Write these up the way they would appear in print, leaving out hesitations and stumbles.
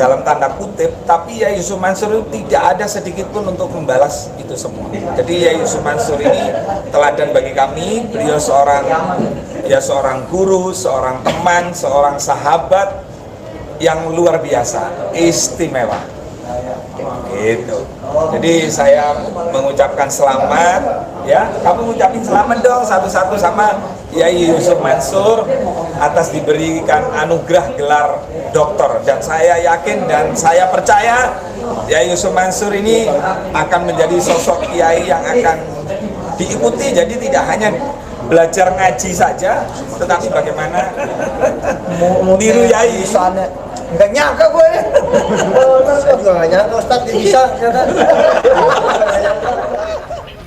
dalam tanda kutip, tapi Yai Yusuf Mansur tidak ada sedikit pun untuk membalas itu semua. Jadi Yai Yusuf Mansur ini teladan bagi kami. Beliau seorang guru, seorang teman, seorang sahabat yang luar biasa, istimewa. Gitu. Jadi saya mengucapkan selamat, ya. Kamu ngucapin selamat dong satu-satu sama Yai Yusuf Mansur atas diberikan anugerah gelar doktor. Dan saya yakin dan saya percaya Yai Yusuf Mansur ini akan menjadi sosok kiai yang akan diikuti. Jadi tidak hanya belajar ngaji saja, tetapi bagaimana niru Yai. Nggak nyangka gue ya. Saya juga nggak nyangka Ustadz bisa.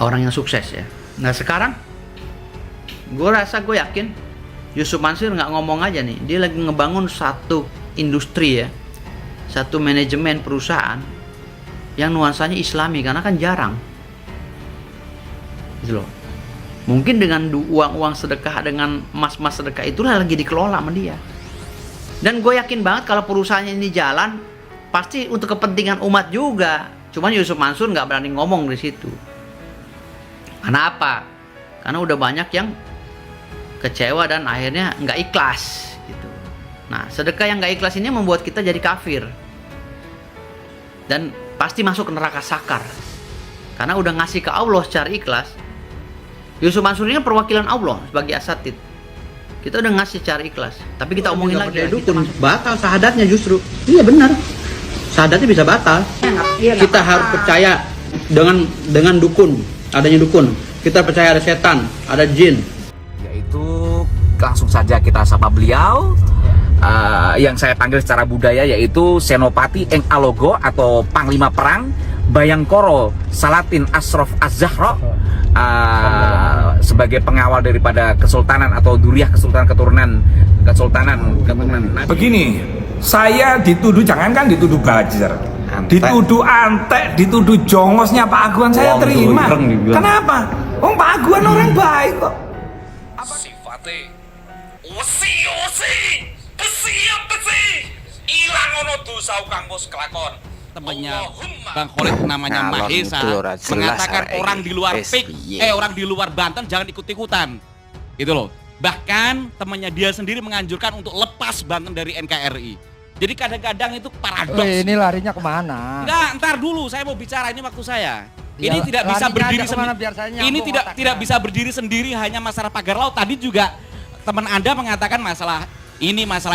Orang yang sukses ya. Nah sekarang gue yakin Yusuf Mansur nggak ngomong aja nih, dia lagi ngebangun satu industri ya, satu manajemen perusahaan yang nuansanya Islami, karena kan jarang gitu loh. Mungkin dengan uang-uang sedekah, dengan emas-emas sedekah itulah lagi dikelola sama dia. Dan gue yakin banget kalau perusahaannya ini jalan, pasti untuk kepentingan umat juga. Cuman Yusuf Mansur nggak berani ngomong di situ. Karena apa? Karena udah banyak yang kecewa dan akhirnya nggak ikhlas gitu. Nah, sedekah yang nggak ikhlas ini membuat kita jadi kafir. Dan pasti masuk ke neraka sakar. Karena udah ngasih ke Allah secara ikhlas. Yusuf Mansur ini kan perwakilan Allah sebagai asatid. Kita udah ngasih secara ikhlas, tapi kita omongin lagi dukun batal syahadatnya justru. Iya benar. Syahadatnya bisa batal. Kita harus percaya dengan dukun, adanya dukun. Kita percaya ada setan, ada jin. Yaitu langsung saja kita sapa beliau. Yang saya panggil secara budaya yaitu Senopati Eng Alogo atau Panglima Perang Bayangkoro Salatin Ashraf Az-Zahra, sebagai pengawal daripada kesultanan atau Duriyah kesultanan. Begini, saya dituduh, jangankan dituduh bajir, dituduh antek, dituduh jongosnya Pak Aguan saya terima. Kenapa? Pak Aguan orang baik kok. Sifatnya besi ilang ono dosa kang bos kelakon. Temannya Bang Khalid namanya Mahesa mengatakan orang di luar orang di luar Banten jangan ikut-ikutan gitu loh. Bahkan temannya dia sendiri menganjurkan untuk lepas Banten dari NKRI. Jadi kadang-kadang itu paradoks. Ini larinya kemana? Enggak, ntar dulu saya mau bicara, ini waktu saya. Ya, ini tidak bisa berdiri sendiri. Ini tidak bisa berdiri sendiri hanya masalah pagar laut. Tadi juga teman Anda mengatakan masalah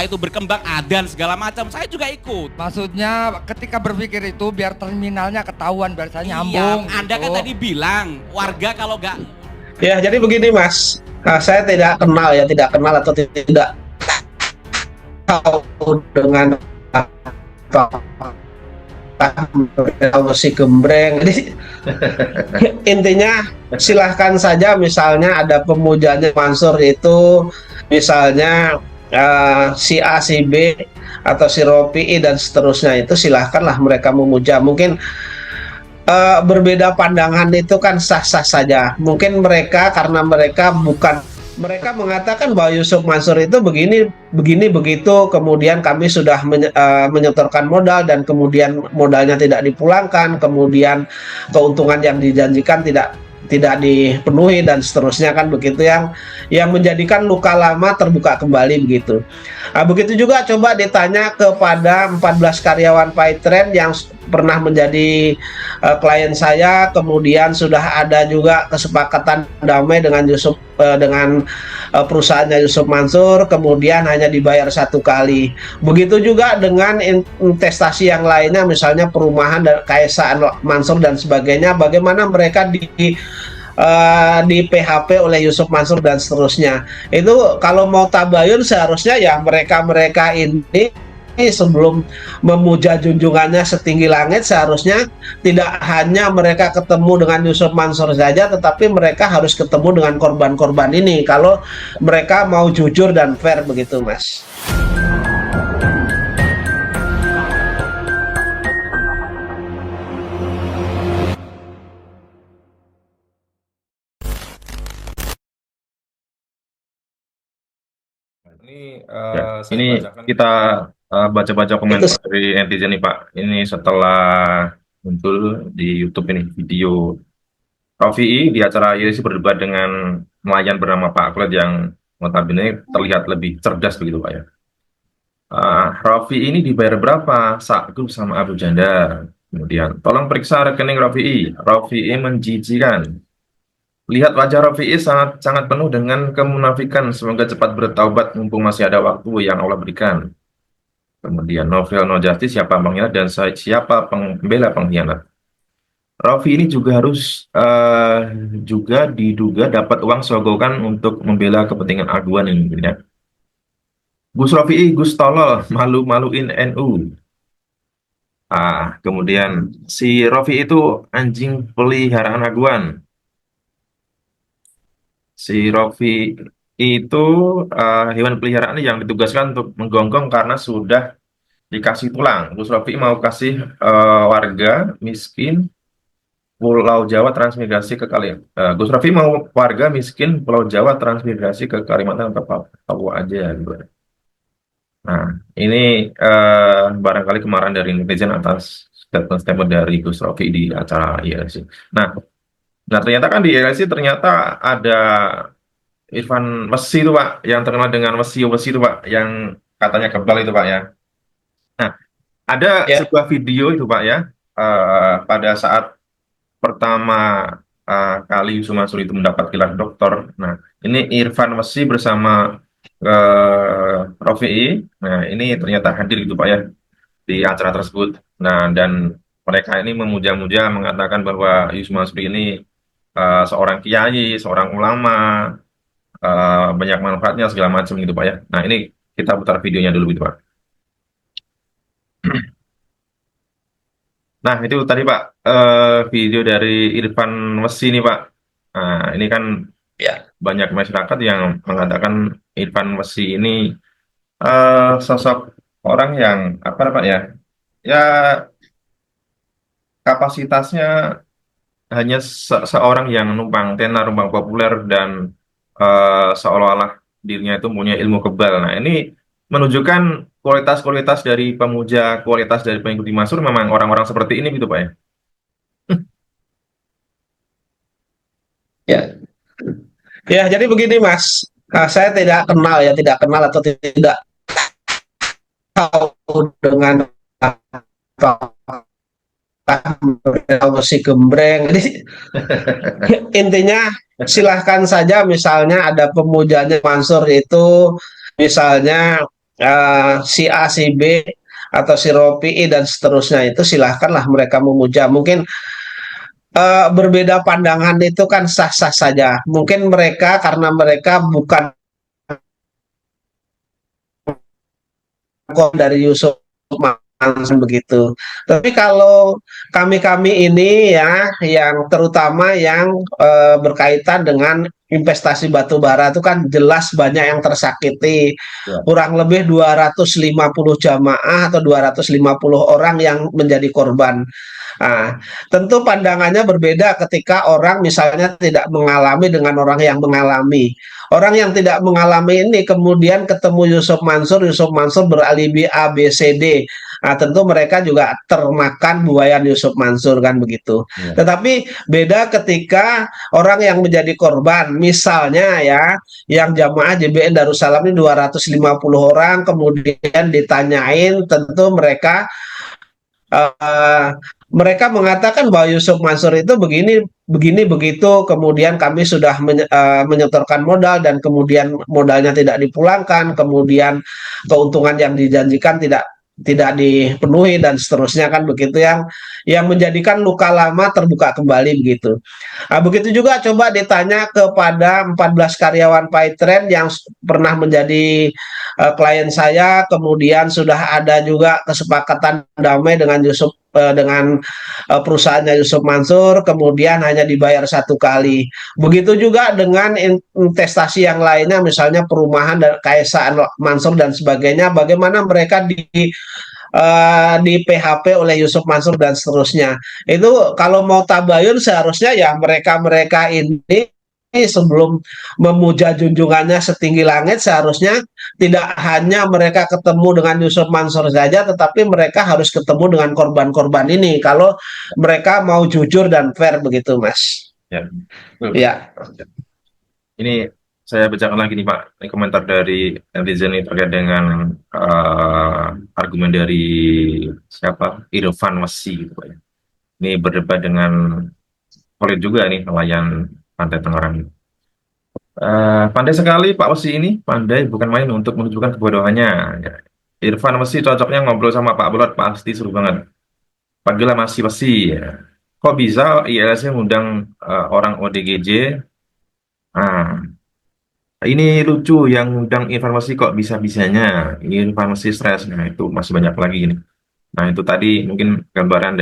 itu berkembang adan segala macam, saya juga ikut. Maksudnya ketika berpikir itu biar terminalnya ketahuan, biar saya nyambung. Iya, Anda kan tadi bilang warga kalau nggak. Ya jadi begini Mas, saya tidak kenal atau tidak tahu dengan si gembreng. Jadi intinya silahkan saja, misalnya ada pemujanya Mansur itu misalnya si A, si B, atau si Ropi'i dan seterusnya, itu silahkanlah mereka memuja. Mungkin berbeda pandangan itu kan sah-sah saja. Mungkin mereka karena mereka mengatakan bahwa Yusuf Mansur itu begini begitu, kemudian kami sudah menyetorkan modal dan kemudian modalnya tidak dipulangkan, kemudian keuntungan yang dijanjikan tidak dipenuhi dan seterusnya, kan begitu, yang menjadikan luka lama terbuka kembali begitu. Begitu juga coba ditanya kepada 14 karyawan Paytrend yang pernah menjadi klien saya, kemudian sudah ada juga kesepakatan damai dengan perusahaannya Yusuf Mansur, kemudian hanya dibayar 1 kali. Begitu juga dengan investasi yang lainnya, misalnya perumahan dan Kaisaan Mansur dan sebagainya, bagaimana mereka di PHP oleh Yusuf Mansur dan seterusnya. Itu kalau mau tabayun seharusnya ya mereka ini sebelum memuja junjungannya setinggi langit, seharusnya tidak hanya mereka ketemu dengan Yusuf Mansur saja, tetapi mereka harus ketemu dengan korban-korban ini kalau mereka mau jujur dan fair begitu Mas. Ini kita baca-baca Itu komentar dari netizen nih Pak. Ini setelah muncul di YouTube ini video Raffi'i di acara ILC berdebat dengan nelayan bernama Pak Khaled yang notabene terlihat lebih cerdas begitu Pak ya. Raffi'i ini dibayar berapa? Sakgu sama Abu Janda. Kemudian, tolong periksa rekening Raffi'i. Raffi'i menjijikan. Lihat wajah Raffi'i sangat sangat penuh dengan kemunafikan. Semoga cepat bertaubat mumpung masih ada waktu yang Allah berikan. Kemudian novel No Justice, siapa pengkhianat dan siapa pembela pengkhianat. Raffi ini juga harus juga diduga dapat uang sogokan untuk membela kepentingan aduan ini. Ya. Gus Raffi'i, Gus Tolol, malu-maluin NU. Kemudian si Raffi itu anjing peliharaan aduan. Si Raffi itu hewan peliharaan yang ditugaskan untuk menggonggong karena sudah dikasih tulang. Gus Raffi mau kasih warga miskin Pulau Jawa transmigrasi ke Kalimantan. Gus Raffi mau warga miskin Pulau Jawa transmigrasi ke Kalimantan atau Papua aja gitu. Nah, ini barangkali kemarahan dari netizen atas statement-statement dari Gus Raffi di acara ILC. Nah, ternyata kan di ILC ternyata ada Irfan Messi itu Pak, yang terkenal dengan Messi itu Pak, yang katanya kebal itu Pak ya. Nah, ada ya. sebuah video itu Pak ya, pada saat pertama kali Yusuf Mansur itu mendapat gelar doktor. Nah, ini Irfan Messi bersama Raffi'i. Nah, ini ternyata hadir gitu Pak ya di acara tersebut. Nah, dan mereka ini memuja-muja mengatakan bahwa Yusuf Mansur ini seorang kiai, seorang ulama, banyak manfaatnya segala macam gitu Pak ya. Nah, ini kita putar videonya dulu gitu Pak. Nah, itu tadi Pak, video dari Irfan Messi nih Pak. Nah, ini kan Ya. banyak masyarakat yang mengatakan Irfan Messi ini sosok orang yang apa Pak ya, ya kapasitasnya hanya seorang yang numpang tenar, numpang populer dan seolah-olah dirinya itu punya ilmu kebal. Nah, ini menunjukkan kualitas-kualitas dari pemuja, kualitas dari pengikuti Mansur memang orang-orang seperti ini gitu Pak ya. Ya, ya. Jadi begini Mas, saya tidak kenal atau tidak tahu dengan si gembreng. Jadi intinya silahkan saja misalnya ada pemujanya Mansur itu misalnya si A, si B atau si Ropi dan seterusnya itu silahkanlah mereka memuja. Mungkin berbeda pandangan itu kan sah-sah saja. Mungkin mereka karena mereka bukan dari Yusuf Mansur begitu. Tapi kalau kami ini ya, yang terutama yang berkaitan dengan investasi batu bara itu kan jelas banyak yang tersakiti. Ya. Kurang lebih 250 jamaah atau 250 orang yang menjadi korban. Nah, tentu pandangannya berbeda ketika orang misalnya tidak mengalami dengan orang yang mengalami. Orang yang tidak mengalami ini kemudian ketemu Yusuf Mansur beralibi A, B, C, D. Nah, tentu mereka juga termakan buayan Yusuf Mansur kan begitu. Ya. Tetapi beda ketika orang yang menjadi korban, misalnya ya, yang jamaah JBN Darussalam ini 250 orang, kemudian ditanyain, tentu mereka mengatakan bahwa Yusuf Mansur itu begini begitu, kemudian kami sudah menyetorkan modal dan kemudian modalnya tidak dipulangkan, kemudian keuntungan yang dijanjikan tidak dipenuhi dan seterusnya kan begitu, yang menjadikan luka lama terbuka kembali begitu. Nah, begitu juga coba ditanya kepada 14 karyawan Paytrend yang pernah menjadi klien saya, kemudian sudah ada juga kesepakatan damai dengan perusahaannya Yusuf Mansur, kemudian hanya dibayar 1 kali. Begitu juga dengan investasi yang lainnya, misalnya perumahan dan Kaisaan Mansur dan sebagainya, bagaimana mereka di PHP oleh Yusuf Mansur dan seterusnya. Itu kalau mau tabayun seharusnya ya mereka ini sebelum memuja junjungannya setinggi langit, seharusnya tidak hanya mereka ketemu dengan Yusuf Mansur saja, tetapi mereka harus ketemu dengan korban-korban ini kalau mereka mau jujur dan fair begitu, Mas. Ya. Ya. Ini saya bacakan lagi nih Pak, ini komentar dari netizen ini terkait dengan argumen dari siapa? Irfan Wasi gitu Pak ya. Ini berdebat dengan Khalid juga nih, nelayan Pantai Tangerang ini. Pandai sekali Pak Wasi ini, pandai bukan main untuk menunjukkan kebodohannya. Ya. Irfan Wasi cocoknya ngobrol sama Pak Bolot, pasti seru banget. Panggillah Mas Wasi. Ya. Kok bisa ILC ngundang orang ODGJ? Nah, ini lucu yang ngundang informasi kok bisa-bisanya. Informasi stres. Nah, itu masih banyak lagi ini. Nah, itu tadi mungkin gambaran dari